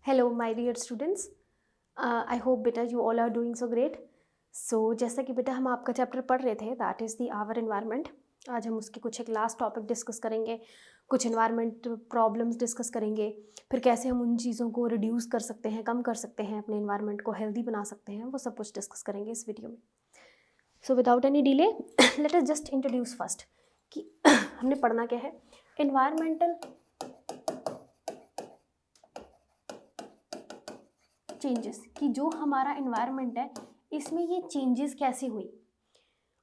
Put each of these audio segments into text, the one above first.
Hello my dear students, I hope बेटा you all are doing so great. So जैसा कि बेटा हम आपका चैप्टर पढ़ रहे थे that is the our environment. आज हम उसके कुछ एक लास्ट टॉपिक डिस्कस करेंगे, कुछ एनवायरनमेंट प्रॉब्लम्स डिस्कस करेंगे, फिर कैसे हम उन चीज़ों को रिड्यूस कर सकते हैं, कम कर सकते हैं, अपने एनवायरनमेंट को हेल्दी बना सकते हैं, वो सब कुछ डिस्कस करेंगे इस वीडियो में. So without any delay let us just introduce first कि हमने पढ़ना क्या है. एनवायरमेंटल चेंजेस, कि जो हमारा एनवायरनमेंट है इसमें ये चेंजेस कैसे हुई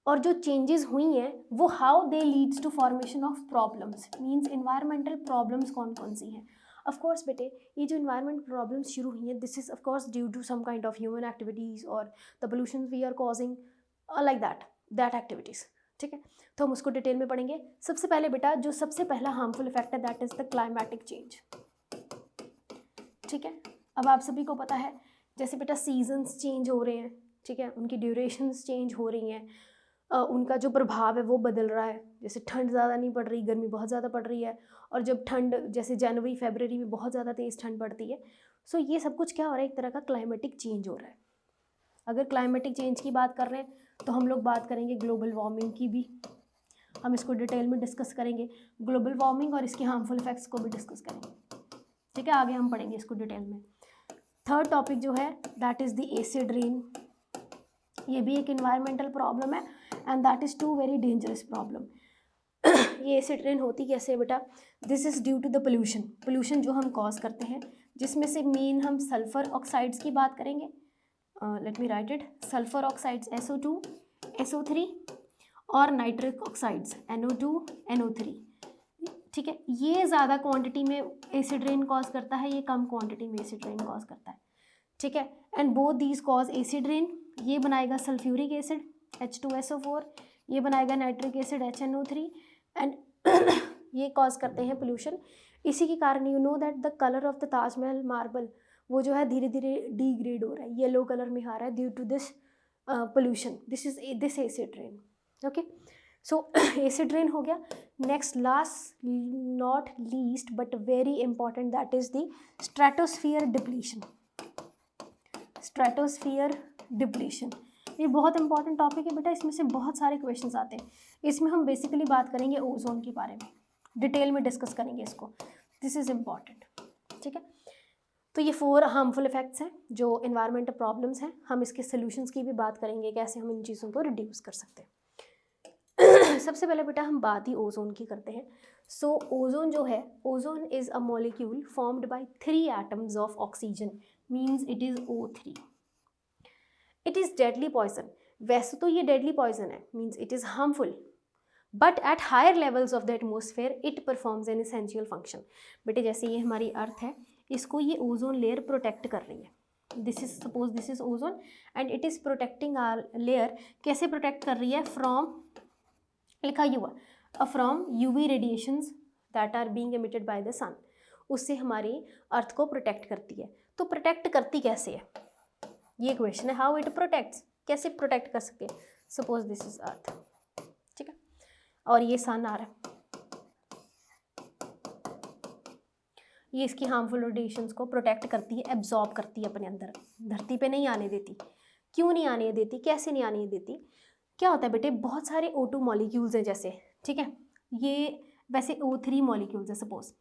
और जो चेंजेस हुई हैं वो how they leads to formation of problems. Means environmental problems कौन कौन सी हैं. ऑफ कोर्स बेटे ये जो एनवायरमेंट प्रॉब्लम्स शुरू हुई हैं this is of course due to some kind of human activities और the pollution we are causing like that activities. ठीक है, तो हम उसको डिटेल में पढ़ेंगे. सबसे पहले बेटा जो सबसे पहला हार्मफुल इफेक्ट है that is the climatic change. ठीक है, अब आप सभी को पता है जैसे बेटा सीजन्स चेंज हो रहे हैं, ठीक है, उनकी ड्यूरेशंस चेंज हो रही हैं, उनका जो प्रभाव है वो बदल रहा है. जैसे ठंड ज़्यादा नहीं पड़ रही, गर्मी बहुत ज़्यादा पड़ रही है, और जब ठंड जैसे जनवरी फरवरी में बहुत ज़्यादा तेज़ ठंड पड़ती है. सो ये सब कुछ क्या हो रहा है, एक तरह का क्लाइमेटिक चेंज हो रहा है. अगर क्लाइमेटिक चेंज की बात कर रहे हैं तो हम लोग बात करेंगे ग्लोबल वार्मिंग की भी. हम इसको डिटेल में डिस्कस करेंगे, ग्लोबल वार्मिंग और इसके हार्मफुल इफेक्ट्स को भी डिस्कस करेंगे. ठीक है, आगे हम पढ़ेंगे इसको डिटेल में. थर्ड टॉपिक जो है that is the acid rain. ये भी एक इन्वायरमेंटल प्रॉब्लम है and that is too very dangerous problem. ये एसिड रेन होती कैसे है बेटा, this is due to the pollution जो हम कॉज करते हैं, जिसमें से मेन हम सल्फर ऑक्साइड्स की बात करेंगे. Late me write it. Sulphur oxides SO2, SO3 और नाइट्रिक ऑक्साइड्स NO2, NO3. ठीक है, ये ज़्यादा क्वांटिटी में एसिड रेन कॉज करता है, ये कम क्वांटिटी में एसिड रेन कॉज करता है. ठीक है, and both these cause acid rain. ये बनाएगा सल्फ्यूरिक एसिड H2SO4, ये बनाएगा नाइट्रिक एसिड HNO3 एंड ये कॉज करते हैं पोल्यूशन. इसी के कारण you know that the colour of the Taj Mahal marble वो जो है धीरे धीरे डिग्रेड हो रहा है, येलो कलर में आ रहा है due to this pollution. This acid rain. Okay, so acid rain हो गया. Next last not least but very important that is the stratosphere depletion. Stratosphere depletion ये बहुत इंपॉर्टेंट टॉपिक है बेटा, इसमें से बहुत सारे क्वेश्चंस आते हैं. इसमें हम बेसिकली बात करेंगे ओजोन के बारे में, डिटेल में डिस्कस करेंगे इसको. This is important. ठीक है, तो ये 4 हार्मफुल इफेक्ट्स हैं जो एनवायरमेंटल प्रॉब्लम्स हैं. हम इसके सोल्यूशंस की भी बात करेंगे, कैसे हम इन चीज़ों को रिड्यूस कर सकते हैं. सबसे पहले बेटा हम बात ही ओजोन की करते हैं. सो ओजोन जो है, ozone is a molecule formed by 3 atoms of oxygen, means it is O3. It is deadly poison. वैसे तो ये डेडली पॉइजन है, means it is harmful, but at higher levels of the atmosphere it performs an essential function. बेटे जैसे ये हमारी अर्थ है, इसको ये ओजोन लेयर प्रोटेक्ट कर रही है. This is suppose this is ozone and it is protecting our layer. कैसे प्रोटेक्ट कर रही है, फ्रॉम लिखा हुआ from UV radiations that are being emitted by the sun. उससे हमारी अर्थ को प्रोटेक्ट करती है. तो प्रोटेक्ट करती कैसे है, ये क्वेश्चन है. हाउ इट प्रोटेक्ट्स, कैसे प्रोटेक्ट कर सकते हैं. सपोज दिस इज अर्थ, ठीक है, और ये सन आ रहा है. ये इसकी हार्मफुल रेडिएशंस को प्रोटेक्ट करती है, एब्जॉर्ब करती है अपने अंदर, धरती पे नहीं आने देती. क्यों नहीं आने देती, कैसे नहीं आने देती. क्या होता है बेटे, बहुत सारे O2 मॉलिक्यूल्स हैं जैसे, ठीक है, ये वैसे O3 मॉलिक्यूल्स है. सपोज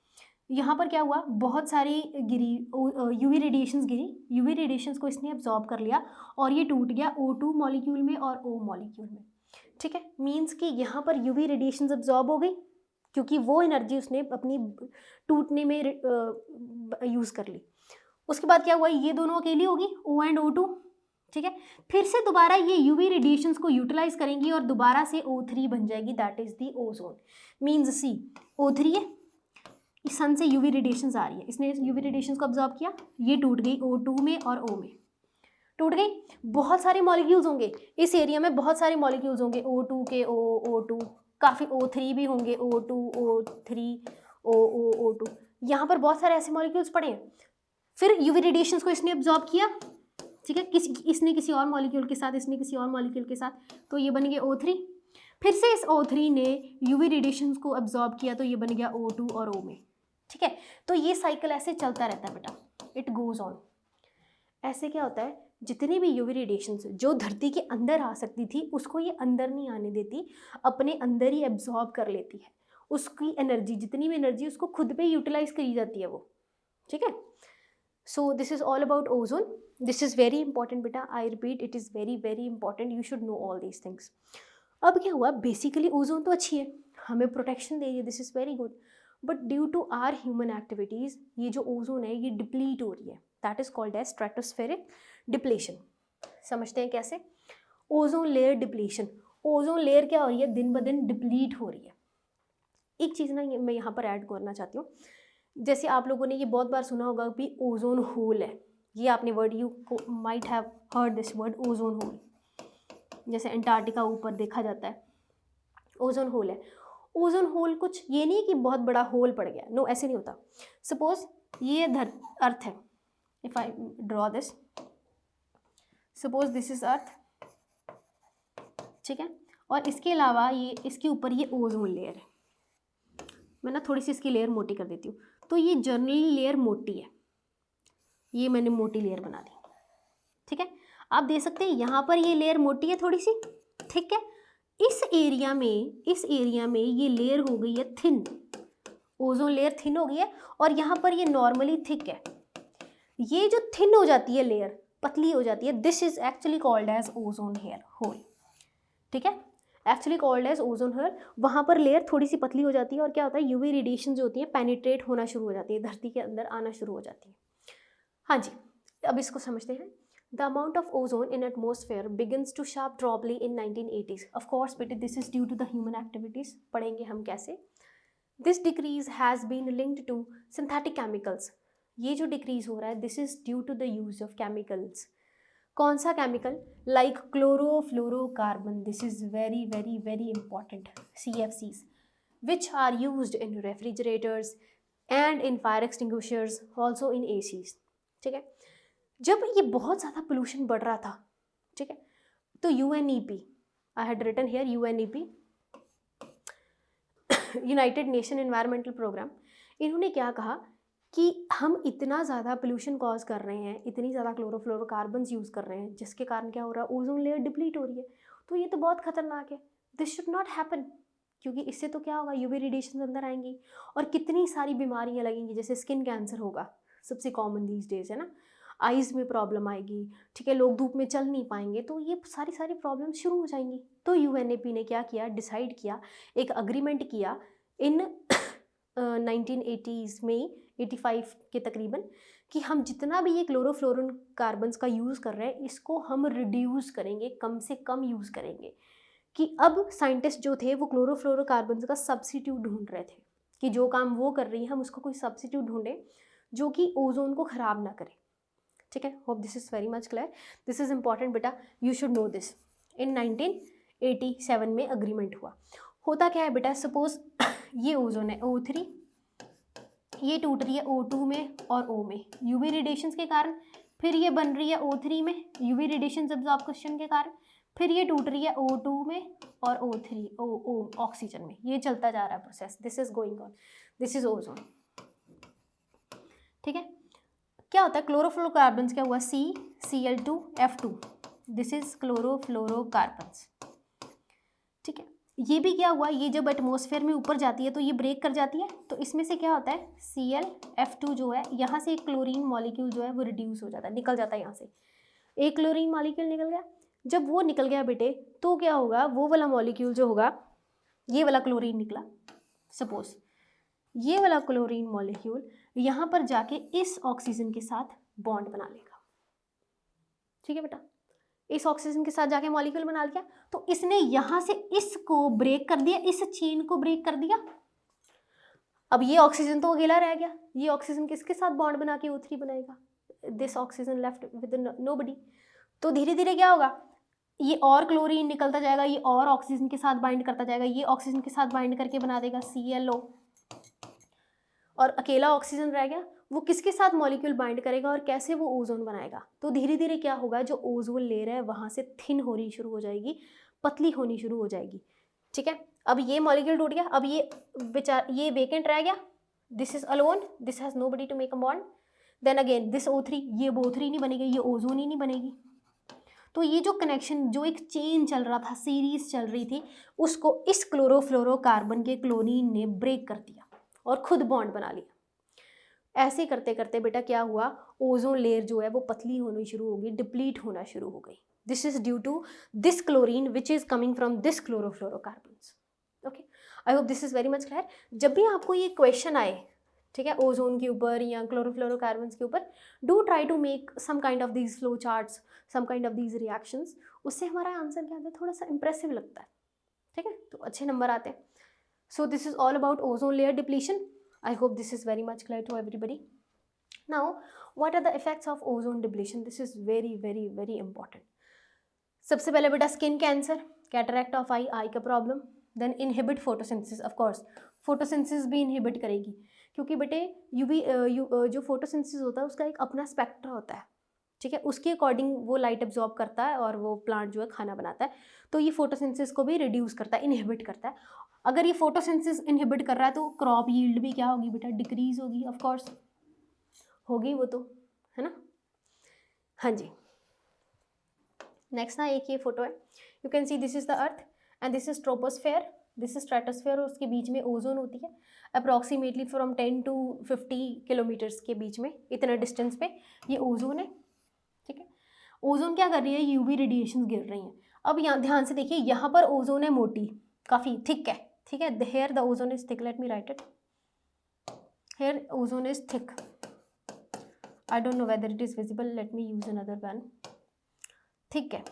यहाँ पर क्या हुआ, बहुत सारी गिरी UV रेडिएशंस गिरी, UV रेडिएशंस को इसने एब्जॉर्ब कर लिया और ये टूट गया O2 मॉलिक्यूल में और O मॉलिक्यूल में. ठीक है, मीन्स कि यहाँ पर UV रेडिएशंस एब्जॉर्ब हो गई क्योंकि वो एनर्जी उसने अपनी टूटने में यूज़ कर ली. उसके बाद क्या हुआ, ये दोनों अकेली होगी O एंड O2. ठीक है, फिर से दोबारा ये UV रेडिएशंस को यूटिलाइज करेंगी और दोबारा से O3 बन जाएगी, that is the ozone. Means see O3 है, इस सन से UV रेडिएशंस आ रही है, इसने UV रेडिएशंस को अब्जॉर्ब किया, ये टूट गई O2 में और O में टूट गई. बहुत सारे मॉलिक्यूल्स होंगे इस एरिया में, बहुत सारे मॉलिक्यूल्स होंगे O2 के O2, काफ़ी O3 भी होंगे, O2 O3 O2. यहाँ पर बहुत सारे ऐसे मॉलिक्यूल्स पड़े हैं. फिर UV रेडिएशंस को इसने अब्जॉर्ब किया, ठीक है, इसने किसी और मॉलिक्यूल के साथ, इसने किसी और मॉलिक्यूल के साथ, तो ये बन गया O3. फिर से इस O3 ने UV रेडिएशंस को अब्जॉर्ब किया तो ये बन गया O2 और O में. ठीक है, तो ये साइकिल ऐसे चलता रहता है बेटा. It goes on. ऐसे क्या होता है, जितनी भी यूवी रेडिएशंस जो धरती के अंदर आ सकती थी उसको ये अंदर नहीं आने देती, अपने अंदर ही एब्जॉर्ब कर लेती है। उसकी एनर्जी, जितनी भी एनर्जी उसको खुद पे यूटिलाइज करी जाती है वो, ठीक है। So this is all about ozone. This is very important बेटा, I repeat, it is very very important, you should know all these things. अब क्या हुआ, बेसिकली ओजोन तो अच्छी है, हमें प्रोटेक्शन दे रही है, this is very good, but due to our human activities ये जो ओजोन है ये डिप्लीट हो रही है, that is called as stratospheric depletion. समझते हैं कैसे? Ozone layer depletion, ozone layer क्या हो रही है, दिन ब दिन डिप्लीट हो रही है। एक चीज़ ना मैं यहाँ पर ऐड करना चाहती हूँ, जैसे आप लोगों ने ये बहुत बार सुना होगा कि ओजोन होल है, ये आपने word, you might have heard this word ozone hole, जैसे अंटार्कटिका ऊपर देखा जाता है, ओजोन होल है। ओजोन होल कुछ ये नहीं है कि बहुत बड़ा होल पड़ गया, नो, ऐसे नहीं होता। सपोज ये अर्थ है, if I draw this, suppose this is earth, ठीक है, और इसके अलावा ये इसके ऊपर ये ओजोन लेयर है। मैं ना थोड़ी सी इसकी लेयर मोटी कर देती हूँ, तो ये जनरली लेयर मोटी है, ये मैंने मोटी लेयर बना दी, ठीक है। आप देख सकते हैं यहाँ पर ये लेयर मोटी है थोड़ी सी, ठीक है। इस एरिया में ये लेयर हो गई है थिन, ओजोन लेयर थिन हो गई है, और यहाँ पर ये नॉर्मली थिक है। ये जो थिन हो जाती है लेयर, पतली हो जाती है, this is actually called as ozone hair hole, ठीक है, actually called as ozone hair. वहाँ पर लेयर थोड़ी सी पतली हो जाती है, और क्या होता है, यूवी रेडिएशन जो होती है पेनिट्रेट होना शुरू हो जाती है, धरती के अंदर आना शुरू हो जाती है। हाँ जी, अब इसको समझते हैं। The amount of ozone in atmosphere begins to sharp droply in 1980s. Of course, बेटे this is due to the human activities. पढ़ेंगे हम कैसे। This decrease has been linked to synthetic chemicals. ये जो decrease हो रहा है, this is due to the use of chemicals. कौन सा chemical? Like chlorofluorocarbon. This is very very very important. CFCs, which are used in refrigerators and in fire extinguishers, also in ACs. ठीक है। जब ये बहुत ज़्यादा पोल्यूशन बढ़ रहा था, ठीक है, तो UNEP, I had written here UNEP, United Nation Environmental Programme, इन्होंने क्या कहा कि हम इतना ज़्यादा पोल्यूशन कॉज कर रहे हैं, इतनी ज़्यादा क्लोरोफ्लोरोकार्बन्स यूज़ कर रहे हैं, जिसके कारण क्या हो रहा है, ओजोन लेयर डिप्लीट हो रही है। तो ये तो बहुत खतरनाक है, दिस शुड नॉट हैपन, क्योंकि इससे तो क्या होगा, यूवी रेडिएशन अंदर आएंगी और कितनी सारी बीमारियाँ लगेंगी, जैसे स्किन कैंसर होगा, सबसे कॉमन दीज डेज है ना, आइज़ में प्रॉब्लम आएगी, ठीक है, लोग धूप में चल नहीं पाएंगे, तो ये सारी प्रॉब्लम शुरू हो जाएंगी। तो UNEP ने क्या किया, डिसाइड किया, एक अग्रीमेंट किया इन 1980s में, 85 के तकरीबन, कि हम जितना भी ये क्लोरोफ्लोरोकार्बन्स का यूज़ कर रहे हैं इसको हम रिड्यूस करेंगे, कम से कम यूज़ करेंगे। कि अब साइंटिस्ट जो थे वो क्लोरोफ्लोरोकार्बन्स का सब्स्टिट्यूट ढूंढ रहे थे, कि जो काम वो कर रही है हम उसको कोई सब्स्टिट्यूट ढूंढें जो कि ओजोन को ख़राब ना करे, ठीक है। Hope this is very much clear, this is important बेटा, यू शुड नो दिस। इन 1987 में अग्रीमेंट हुआ। होता क्या है बेटा, सपोज ये ओजोन है O3, ये टूट रही है O2 में और O में यूवी रेडिएशंस के कारण, फिर ये बन रही है O3 में यूवी रेडिएशंस एब्जॉर्प्शन के कारण, फिर ये टूट रही है O2 में और O3 ऑक्सीजन में, ये चलता जा रहा है process, this is going on, this is ozone, ठीक है। क्या होता है, क्लोरोफ्लोरोकार्बन्स क्या हुआ, CCl2F2, दिस इज क्लोरोफ्लोरोकार्बन्स, ठीक है। ये भी क्या हुआ, ये जब एटमॉस्फेयर में ऊपर जाती है तो ये ब्रेक कर जाती है, तो इसमें से क्या होता है, ClF2 जो है, यहाँ से एक क्लोरीन मॉलिक्यूल जो है वो रिड्यूस हो जाता है, निकल जाता है, यहाँ से एक क्लोरीन मॉलिक्यूल निकल गया। जब वो निकल गया बेटे, तो क्या होगा, वो वाला मॉलिक्यूल जो होगा, ये वाला क्लोरीन निकला, सपोज ये वाला क्लोरीन मॉलिक्यूल यहाँ पर जाके इस ऑक्सीजन के साथ बॉन्ड बना लेगा, ठीक है बेटा, इस ऑक्सीजन के साथ जाके मॉलिक्यूल बना लिया, तो इसने यहाँ से इसको ब्रेक कर दिया, इस चेन को ब्रेक कर दिया। अब ये ऑक्सीजन तो अकेला रह गया, ये ऑक्सीजन किसके साथ बॉन्ड बना के O3 बनाएगा, this oxygen left with nobody. तो धीरे धीरे क्या होगा, ये और क्लोरीन निकलता जाएगा, ये और ऑक्सीजन के साथ बाइंड करता जाएगा, ये ऑक्सीजन के साथ बाइंड करके बना देगा ClO, और अकेला ऑक्सीजन रह गया, वो किसके साथ मॉलिक्यूल बाइंड करेगा और कैसे वो ओजोन बनाएगा। तो धीरे धीरे क्या होगा, जो ओजोन लेयर है वहाँ से थिन होनी शुरू हो जाएगी, पतली होनी शुरू हो जाएगी, ठीक है। अब ये मॉलिक्यूल टूट गया, अब ये वेकेंट रह गया, this is alone, this has nobody to make a bond, then again this O3, ये O3 नहीं बनेगी, ये ओजोन ही नहीं बनेगी। तो ये जो कनेक्शन, जो एक चेन चल रहा था, सीरीज चल रही थी, उसको इस क्लोरोफ्लोरोकार्बन के क्लोरीन ने ब्रेक कर दिया और खुद बॉन्ड बना लिया। ऐसे करते करते बेटा क्या हुआ, ओजोन लेयर जो है वो पतली होनी शुरू हो गई, डिप्लीट होना शुरू हो गई। This is due to this chlorine which is coming from this chlorofluorocarbons. Okay, I hope this is very much clear. जब भी आपको ये क्वेश्चन आए, ठीक है, ओजोन के ऊपर या क्लोरोफ्लोरोकार्बन्स के ऊपर, do try to make some kind of these flow charts, some kind of these reactions. उससे हमारा आंसर क्या आता है, थोड़ा सा इंप्रेसिव लगता है, ठीक है, तो अच्छे नंबर आते हैं। So this is all about ozone layer depletion. I hope this is very much clear to everybody. Now what are the effects of ozone depletion? This is very very very important. सबसे पहले बेटा skin cancer, cataract of eye, eye का problem, then inhibit photosynthesis. Of course photosynthesis भी inhibit करेगी, क्योंकि बेटे जो photosynthesis होता है उसका एक अपना स्पेक्ट्रा होता है, ठीक है, उसके अकॉर्डिंग वो लाइट एब्जॉर्ब करता है और वो प्लांट जो है खाना बनाता है। तो ये फोटोसिंथेसिस को भी रिड्यूस करता है, इनहिबिट करता है। अगर ये फोटोसिंथेसिस इनहिबिट कर रहा है तो क्रॉप यील्ड भी क्या होगी बेटा, डिक्रीज होगी, ऑफ कोर्स होगी वो तो, है ना। हाँ जी, नेक्स्ट ना एक ये फोटो है, you can see this is the earth and this is troposphere, this is stratosphere, और उसके बीच में ओजोन होती है अप्रॉक्सीमेटली फ्रॉम 10 to 50 किलोमीटर्स के बीच में, इतना डिस्टेंस पे ये ओजोन है, ठीक है। ओजोन क्या कर रही है, यूवी रेडिएशन गिर रही हैं। अब यहाँ ध्यान से देखिए, यहाँ पर ओजोन है मोटी, काफ़ी थिक है, ठीक है, here the ozone is thick, let me write it, here ozone is thick, I don't know whether it is visible, let me use another pen, ठीक है,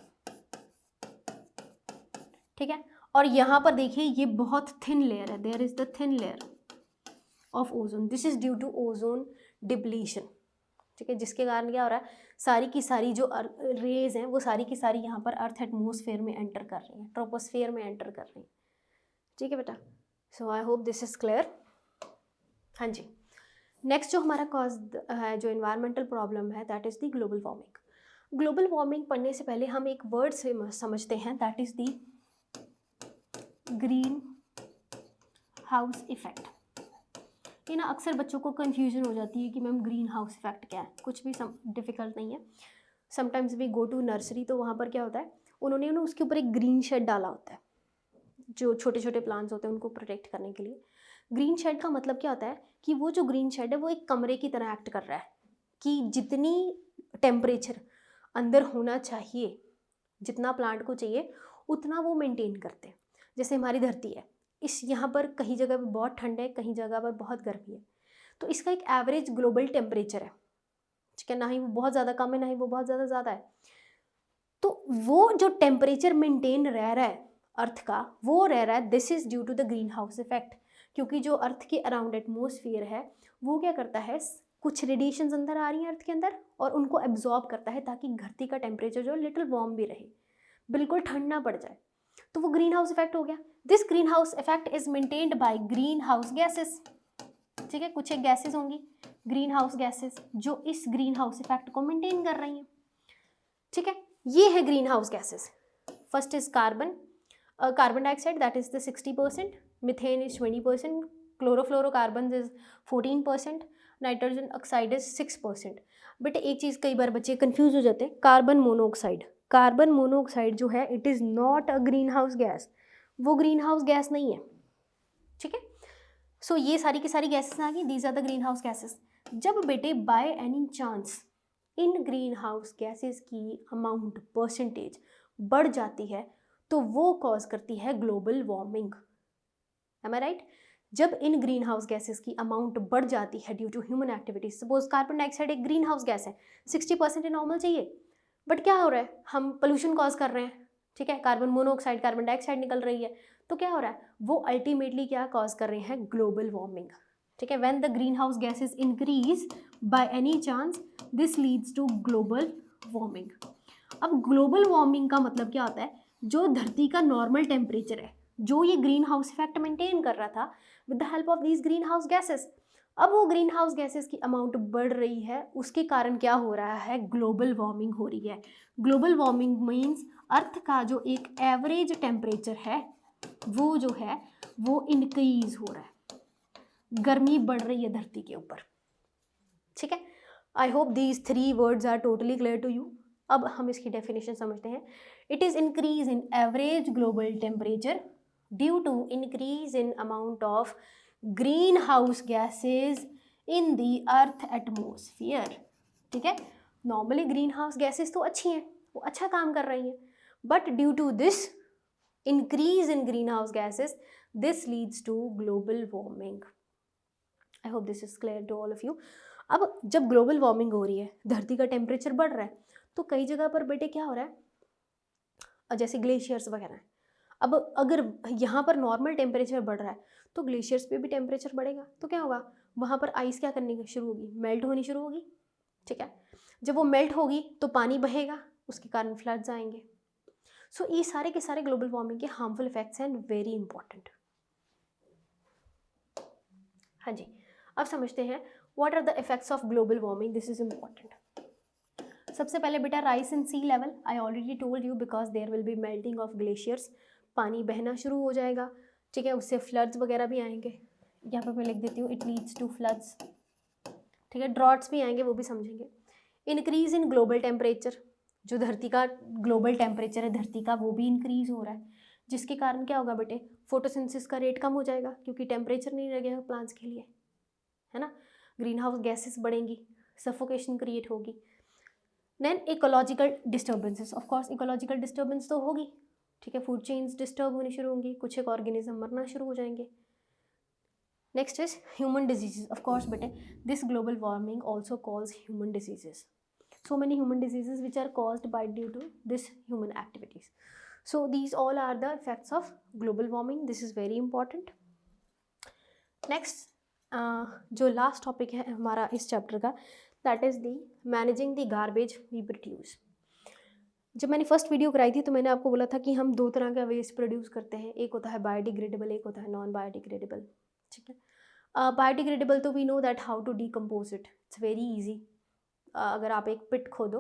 ठीक है। और यहाँ पर देखिए ये बहुत थिन लेयर है, there is the thin layer of ozone, this is due to ozone depletion, ठीक है, जिसके कारण क्या हो रहा है, सारी की सारी जो रेज हैं वो सारी की सारी यहाँ पर अर्थ एटमोसफेयर में एंटर कर रही हैं, ट्रोपोस्फेयर में एंटर कर रही हैं, ठीक है बेटा। So I hope this is clear. हाँ जी, नेक्स्ट जो हमारा कॉज है, जो इन्वायरमेंटल प्रॉब्लम है, that is the global warming. Global warming पढ़ने से पहले हम एक वर्ड से समझते हैं, that is the green house effect. ये ना अक्सर बच्चों को कन्फ्यूजन हो जाती है कि मैम ग्रीन हाउस इफेक्ट क्या है, कुछ भी डिफ़िकल्ट नहीं है। Sometimes we go to nursery, तो वहाँ पर क्या होता है, उन्होंने ना उसके ऊपर एक ग्रीन शेड डाला होता है, जो छोटे छोटे प्लांट्स होते हैं उनको प्रोटेक्ट करने के लिए। ग्रीन शेड का मतलब क्या होता है कि वो जो ग्रीन शेड है वो एक कमरे की तरह एक्ट कर रहा है, कि जितनी टेम्परेचर अंदर होना चाहिए, जितना प्लांट को चाहिए उतना वो मेंटेन करते हैं। जैसे हमारी धरती है, इस यहाँ पर कहीं जगह पर बहुत ठंड है, कहीं जगह पर बहुत गर्मी है, तो इसका एक एवरेज ग्लोबल टेम्परेचर है, ठीक है, ना ही वो बहुत ज़्यादा कम है ना ही वो बहुत ज़्यादा है। तो वो जो टेम्परेचर मेंटेन रह रहा है अर्थ का, वो रह रहा है, this is due to the green house effect, क्योंकि जो अर्थ के अराउंड एटमोसफियर है वो क्या करता है, कुछ रेडिएशंस अंदर आ रही हैं अर्थ के अंदर और उनको एब्जॉर्ब करता है, ताकि धरती का टेम्परेचर जो लिटिल वार्म भी रहे, बिल्कुल ठंड ना पड़ जाए, तो वो ग्रीन हाउस इफेक्ट हो गया। This green house effect is maintained by green house gases, ठीक है, कुछ एक गैसेस होंगी ग्रीन हाउस गैसेस जो इस ग्रीन हाउस इफेक्ट को मेंटेन कर रही हैं, ठीक है। ये है green house gases. First is carbon dioxide, that is the 60%, methane is 20%, chlorofluorocarbon is 14%, nitrogen oxide is 6%। But एक चीज़ कई बार बच्चे कंफ्यूज हो जाते हैं, कार्बन मोनोऑक्साइड जो है, it is not a green house gas, वो ग्रीन हाउस गैस नहीं है, ठीक है। सो ये सारी की सारी गैसेस आ गई, these are the green house gases. जब बेटे बाय एनी चांस इन ग्रीन हाउस गैसेस की अमाउंट परसेंटेज बढ़ जाती है तो वो कॉज करती है global warming, am I right. जब इन ग्रीन हाउस गैसेस की अमाउंट बढ़ जाती है due to human activities, suppose carbon dioxide एक ग्रीन हाउस गैस है, 60% नॉर्मल चाहिए, बट क्या हो रहा है, हम पोल्यूशन कॉज कर रहे हैं, ठीक है, कार्बन मोनोऑक्साइड कार्बन डाइऑक्साइड निकल रही है, तो क्या हो रहा है, वो अल्टीमेटली क्या कॉज कर रहे हैं, ग्लोबल वार्मिंग, ठीक है। When the green house gases increase by any chance, this leads to global warming. अब ग्लोबल वार्मिंग का मतलब क्या होता है, जो धरती का नॉर्मल टेम्परेचर है, जो ये ग्रीन हाउस इफेक्ट मेंटेन कर रहा था with the help of these green house gases, अब वो ग्रीन हाउस गैसेस की अमाउंट बढ़ रही है, उसके कारण क्या हो रहा है, ग्लोबल वार्मिंग हो रही है। ग्लोबल वार्मिंग मीन्स अर्थ का जो एक एवरेज टेम्परेचर है वो जो है वो इंक्रीज हो रहा है, गर्मी बढ़ रही है धरती के ऊपर, ठीक है। I hope these 3 words are totally clear to you. अब हम इसकी डेफिनेशन समझते हैं. It is increase in average global temperature due to increase in amount of green house gases in the earth atmosphere. ठीक है, नॉर्मली ग्रीन हाउस गैसेज तो अच्छी हैं, वो अच्छा काम कर रही हैं, but due to this increase in greenhouse gases, this leads to global warming. I hope this is clear to all of you. अब जब ग्लोबल वार्मिंग हो रही है, धरती का टेम्परेचर बढ़ रहा है, तो कई जगह पर बेटे क्या हो रहा है, जैसे ग्लेशियर्स वगैरह. अब अगर यहाँ पर नॉर्मल टेम्परेचर बढ़ रहा है तो ग्लेशियर्स पे भी टेम्परेचर बढ़ेगा, तो क्या होगा, वहाँ पर आइस क्या करनी शुरू होगी, मेल्ट होनी शुरू होगी. ठीक है, जब वो मेल्ट होगी तो पानी बहेगा, उसके कारण फ्लड्स आएंगे. सो ये सारे के सारे ग्लोबल वार्मिंग के हार्मफुल इफेक्ट्स हैं, वेरी इंपॉर्टेंट. हाँ जी, अब समझते हैं what are the effects of global warming. This is important. सबसे पहले बेटा rise in sea level. I already told you because there will be melting of glaciers. पानी बहना शुरू हो जाएगा. ठीक है, उससे फ्लड्स वगैरह भी आएंगे. यहाँ पर मैं लिख देती हूँ, इट लीड्स टू फ्लड्स. ठीक है, ड्रॉट्स भी आएंगे, वो भी समझेंगे. इंक्रीज इन ग्लोबल टेम्परेचर, जो धरती का ग्लोबल टेम्परेचर है धरती का, वो भी इंक्रीज हो रहा है, जिसके कारण क्या होगा बेटे, फोटोसिंथेसिस का रेट कम हो जाएगा, क्योंकि टेम्परेचर नहीं लगेगा प्लांट्स के लिए, है ना. ग्रीन हाउस गैसेस बढ़ेंगी, सफोकेशन क्रिएट होगी. Then ecological disturbances, of course ecological disturbance तो होगी. ठीक है, फूड चेन्स डिस्टर्ब होनी शुरू होंगी, कुछ एक ऑर्गेनिज्म मरना शुरू हो जाएंगे. Next is human diseases. Of course बेटे this global warming also cause human diseases. So many human diseases which are caused by due to this human activities. So these all are the effects of global warming. This is very important. Next, जो last topic है हमारा इस chapter का, that is the managing the garbage we produce. जब मैंने first video कराई थी तो मैंने आपको बोला था कि हम 2 तरह का वेस्ट प्रोड्यूस करते हैं. एक होता है बायोडिग्रेडेबल, एक होता है नॉन बायोडिग्रेडेबल. ठीक है, बायोडिग्रेडेबल तो we know that how to decompose it. It's very easy. अगर आप एक पिट खोदो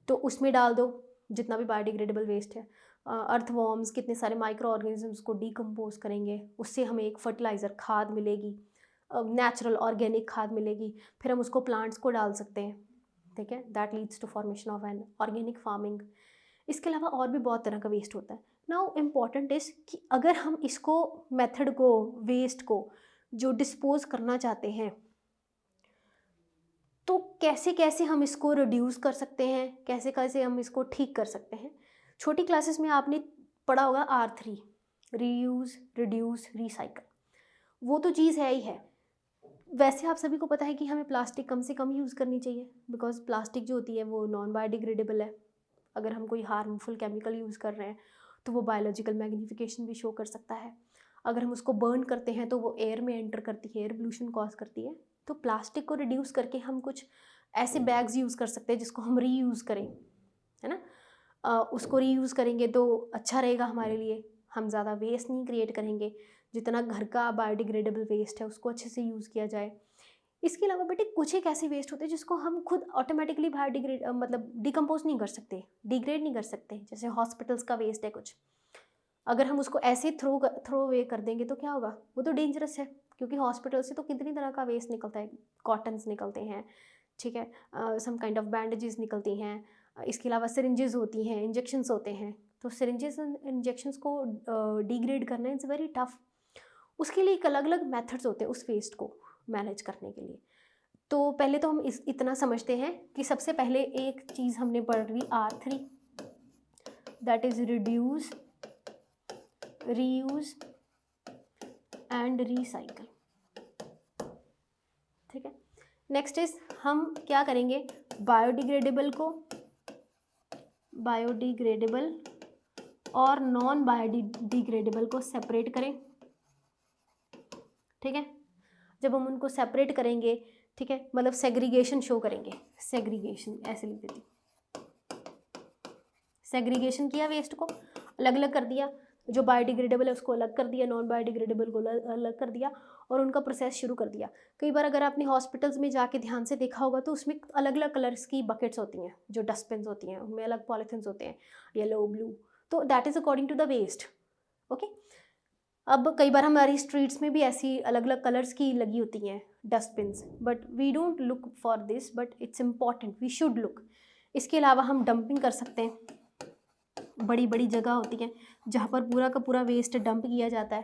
तो उसमें डाल दो जितना भी बायोडिग्रेडेबल वेस्ट है. अर्थवॉर्म्स कितने सारे माइक्रो ऑर्गेनिजम्स को डीकम्पोज करेंगे, उससे हमें एक फर्टिलाइज़र खाद मिलेगी, नेचुरल ऑर्गेनिक खाद मिलेगी, फिर हम उसको प्लांट्स को डाल सकते हैं. ठीक है, that leads to formation of an organic farming. इसके अलावा और भी बहुत तरह का वेस्ट होता है. नाउ इम्पॉर्टेंट इज़ कि अगर हम इसको मेथड को, वेस्ट को जो डिस्पोज करना चाहते हैं, तो कैसे कैसे हम इसको रिड्यूस कर सकते हैं, कैसे कैसे हम इसको ठीक कर सकते हैं. छोटी क्लासेस में आपने पढ़ा होगा R3, रीयूज़, रिड्यूस, रिसाइकल. वो तो चीज़ है ही है. वैसे आप सभी को पता है कि हमें प्लास्टिक कम से कम यूज़ करनी चाहिए, बिकॉज प्लास्टिक जो होती है वो नॉन बायोडिग्रेडेबल है. अगर हम कोई हार्मफुल केमिकल यूज़ कर रहे हैं तो वो बायोलॉजिकल मैग्नीफिकेशन भी शो कर सकता है. अगर हम उसको बर्न करते हैं तो वो एयर में एंटर करती है, एयर पोल्यूशन कॉज करती है. तो प्लास्टिक को रिड्यूस करके हम कुछ ऐसे बैग्स यूज़ कर सकते हैं जिसको हम रीयूज़ करें, है ना. उसको रीयूज़ करेंगे तो अच्छा रहेगा हमारे लिए. हम ज़्यादा वेस्ट नहीं क्रिएट करेंगे. जितना घर का बायोडिग्रेडेबल वेस्ट है उसको अच्छे से यूज़ किया जाए. इसके अलावा बेटे कुछ एक ऐसे वेस्ट होते हैं जिसको हम खुद ऑटोमेटिकली मतलब डिकम्पोज नहीं कर सकते, डिग्रेड नहीं कर सकते. जैसे हॉस्पिटल्स का वेस्ट है कुछ, अगर हम उसको ऐसे थ्रो अवे कर देंगे तो क्या होगा, वो तो डेंजरस है. क्योंकि हॉस्पिटल से तो कितनी तरह का वेस्ट निकलता है. कॉटन्स निकलते हैं, ठीक है, सम काइंड ऑफ बैंडेजेस निकलती हैं. इसके अलावा सिरिंजेस होती हैं, इंजेक्शंस होते हैं. तो सिरिंजेस इंजेक्शंस को डिग्रेड करना इज़ वेरी टफ. उसके लिए एक अलग अलग मेथड्स होते हैं उस वेस्ट को मैनेज करने के लिए. तो पहले तो हम इतना समझते हैं कि सबसे पहले एक चीज़ हमने पढ़ ली R3, that is reduce, reuse and recycle. ठीक है, नेक्स्ट इज हम क्या करेंगे, बायोडिग्रेडेबल और नॉन बायोडिग्रेडेबल को सेपरेट करें. ठीक है, जब हम उनको सेपरेट करेंगे, ठीक है, मतलब सेग्रीगेशन शो करेंगे. सेग्रीगेशन ऐसे लिख देती, सेग्रीगेशन किया, वेस्ट को अलग अलग कर दिया. जो बायोडिग्रेडेबल है उसको अलग कर दिया, नॉन बायोडिग्रेडेबल को अलग कर दिया, और उनका प्रोसेस शुरू कर दिया. कई बार अगर आपने हॉस्पिटल्स में जाके ध्यान से देखा होगा तो उसमें अलग अलग कलर्स की बकेट्स होती हैं, जो डस्टबिन्स होती हैं, उनमें अलग पॉलीथिन्स होते हैं, येलो, ब्लू. तो that is according to the waste. Okay, अब कई बार हमारी स्ट्रीट्स में भी ऐसी अलग अलग कलर्स की लगी होती हैं dustbins, but we don't look for this, but it's important, we should look. इसके अलावा हम डंपिंग कर सकते हैं, बड़ी बड़ी जगह होती है जहाँ पर पूरा का पूरा वेस्ट डंप किया जाता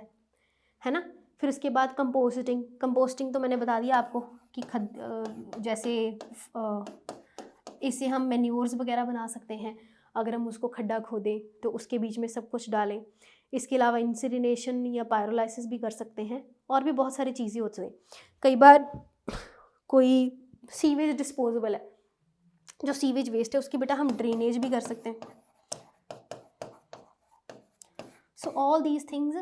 है ना। फिर उसके बाद कंपोस्टिंग तो मैंने बता दिया आपको कि जैसे इससे हम मैन्योर्स वगैरह बना सकते हैं, अगर हम उसको खड्डा खोदें तो उसके बीच में सब कुछ डालें। इसके अलावा इंसिनरेशन या पायरोलाइसिस भी कर सकते हैं, और भी बहुत सारी चीज़ें होती हैं। कई बार कोई सीवेज डिस्पोजेबल है, जो सीवेज वेस्ट है उसकी बेटा हम ड्रेनेज भी कर सकते हैं। So all these things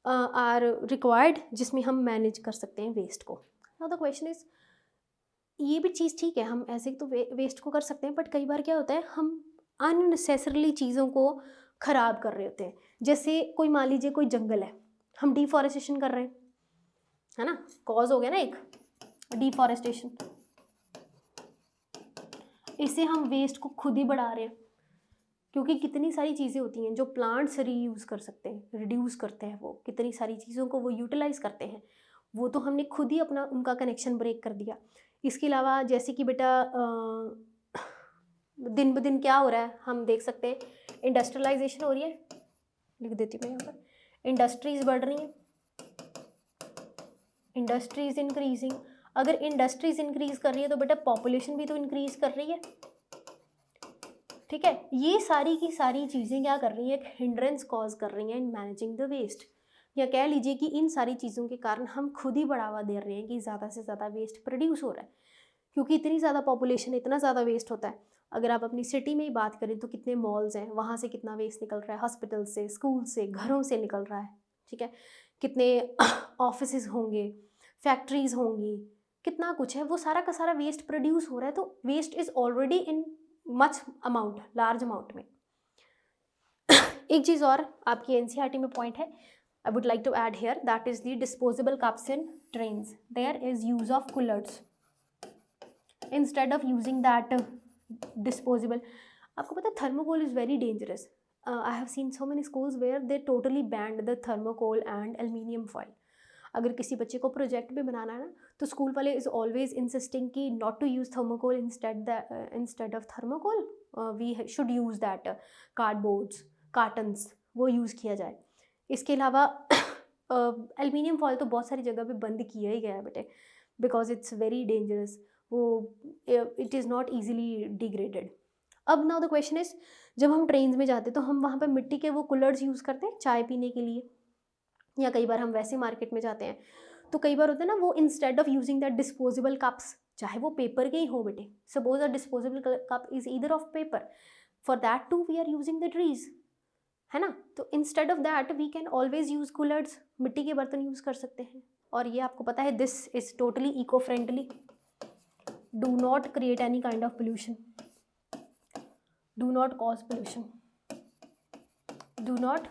are required, जिसमें हम मैनेज कर सकते हैं वेस्ट को। नाउ द क्वेश्चन इज, ये भी चीज़ ठीक है, हम ऐसे तो वेस्ट को कर सकते हैं, बट कई बार क्या होता है हम अननेसेसरली चीज़ों को ख़राब कर रहे होते हैं। जैसे कोई मान लीजिए कोई जंगल है, हम डिफॉरेस्टेशन कर रहे हैं, है ना, कॉज हो गया ना एक डिफॉरेस्टेशन। इससे हम वेस्ट को खुद ही बढ़ा रहे हैं, क्योंकि कितनी सारी चीज़ें होती हैं जो प्लांट्स रीयूज़ कर सकते हैं, रिड्यूस करते हैं, वो कितनी सारी चीज़ों को वो यूटिलाइज़ करते हैं, वो तो हमने खुद ही अपना उनका कनेक्शन ब्रेक कर दिया। इसके अलावा जैसे कि बेटा दिन ब दिन क्या हो रहा है हम देख सकते हैं, इंडस्ट्रियलाइजेशन हो रही है, लिख देती हूँ मैं यहाँ पर, इंडस्ट्रीज़ बढ़ रही हैं, इंडस्ट्रीज़ इंक्रीजिंग। अगर इंडस्ट्रीज़ इंक्रीज़ कर रही है तो बेटा पॉपुलेशन भी तो इंक्रीज़ कर रही है, ठीक है। ये सारी की सारी चीज़ें क्या कर रही हैं, एक हिंड्रेंस कॉज कर रही हैं इन मैनेजिंग द वेस्ट, या कह लीजिए कि इन सारी चीज़ों के कारण हम खुद ही बढ़ावा दे रहे हैं कि ज़्यादा से ज़्यादा वेस्ट प्रोड्यूस हो रहा है, क्योंकि इतनी ज़्यादा पॉपुलेशन, इतना ज़्यादा वेस्ट होता है। अगर आप अपनी सिटी में ही बात करें तो कितने मॉल्स हैं, वहाँ से कितना वेस्ट निकल रहा है, हॉस्पिटल से, स्कूल से, घरों से निकल रहा है, ठीक है। कितने ऑफिसेज होंगे, फैक्ट्रीज़ होंगी, कितना कुछ है, वो सारा का सारा वेस्ट प्रोड्यूस हो रहा है। तो waste is already in much amount, large amount में। एक चीज़ और आपकी एनसीईआरटी में पॉइंट है, I would like to add here, that is the disposable cups in trains, there is use of kulhads instead of using that disposable. आपको पता है thermocol is very dangerous. I have seen so many schools where they totally banned the thermocol and aluminium foil. अगर किसी बच्चे को project भी बनाना है ना, तो स्कूल वाले इज़ ऑलवेज इंसिस्टिंग कि not to use thermocol, instead of thermocol we should use that cardboards, cartons, वो यूज़ किया जाए। इसके अलावा एल्यूमिनियम फॉइल तो बहुत सारी जगह पे बंद किया ही गया है बेटे, बिकॉज इट्स वेरी डेंजरस, वो it is not easily degraded. अब नाउ द क्वेश्चन इज, जब हम ट्रेन में जाते तो हम वहाँ पे मिट्टी के वो कुलर्स यूज़ करते हैं चाय पीने के लिए, या कई बार हम वैसे मार्केट में जाते हैं तो कई बार होता है ना, वो instead of using that disposable cups, चाहे वो पेपर के ही हो बेटे, suppose a disposable cup is either of paper, for that too we are using the trees, है ना। तो instead of that we can always use coolers, मिट्टी के बर्तन यूज़ कर सकते हैं। और ये आपको पता है this is totally eco friendly, do not create any kind of pollution, do not cause pollution, do not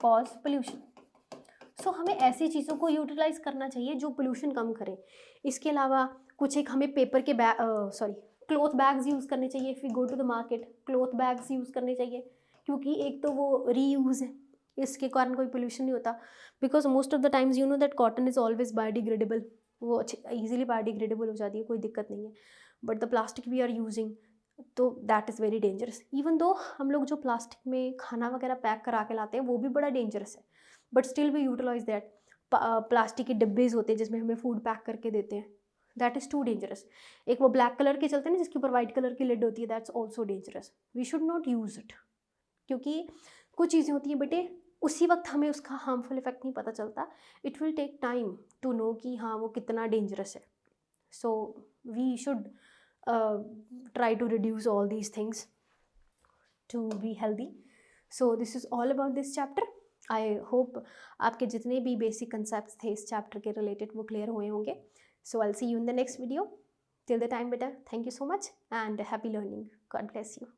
cause pollution. So हमें ऐसी चीज़ों को यूटिलाइज करना चाहिए जो पोल्यूशन कम करें। इसके अलावा कुछ एक हमें पेपर के क्लॉथ बैग्स यूज़ करने चाहिए। If we go to the market, cloth bags use करने चाहिए, क्योंकि एक तो वो रीयूज़ है, इसके कारण कोई पोल्यूशन नहीं होता। Because most of the times you know that cotton is always biodegradable, वो अच्छी ईजिली बायोडिग्रेडेबल हो जाती है, कोई दिक्कत नहीं है। But the plastic we are using, तो that is very dangerous. Even though हम लोग जो प्लास्टिक में खाना वगैरह पैक करा के लाते हैं वो भी बड़ा डेंजरस है, but still we utilize that. Plastic के डिब्बेज होते हैं जिसमें हमें फूड पैक करके देते हैं, दैट इज़ टू डेंजरस। एक वो ब्लैक कलर के चलते हैं ना जिसके ऊपर वाइट कलर की लिड होती है, that's also dangerous, we should not use it. क्योंकि कुछ चीज़ें होती हैं बेटे, उसी वक्त हमें उसका हार्मफुल इफेक्ट नहीं पता चलता, it will take time to know कि हाँ वो कितना डेंजरस है। So we should try to reduce all these things to be healthy. So this is all about this chapter. I hope आपके जितने भी basic concepts थे इस chapter के related वो clear हुए होंगे. So I'll see you in the next video. Till the time beta, thank you so much and happy learning. God bless you.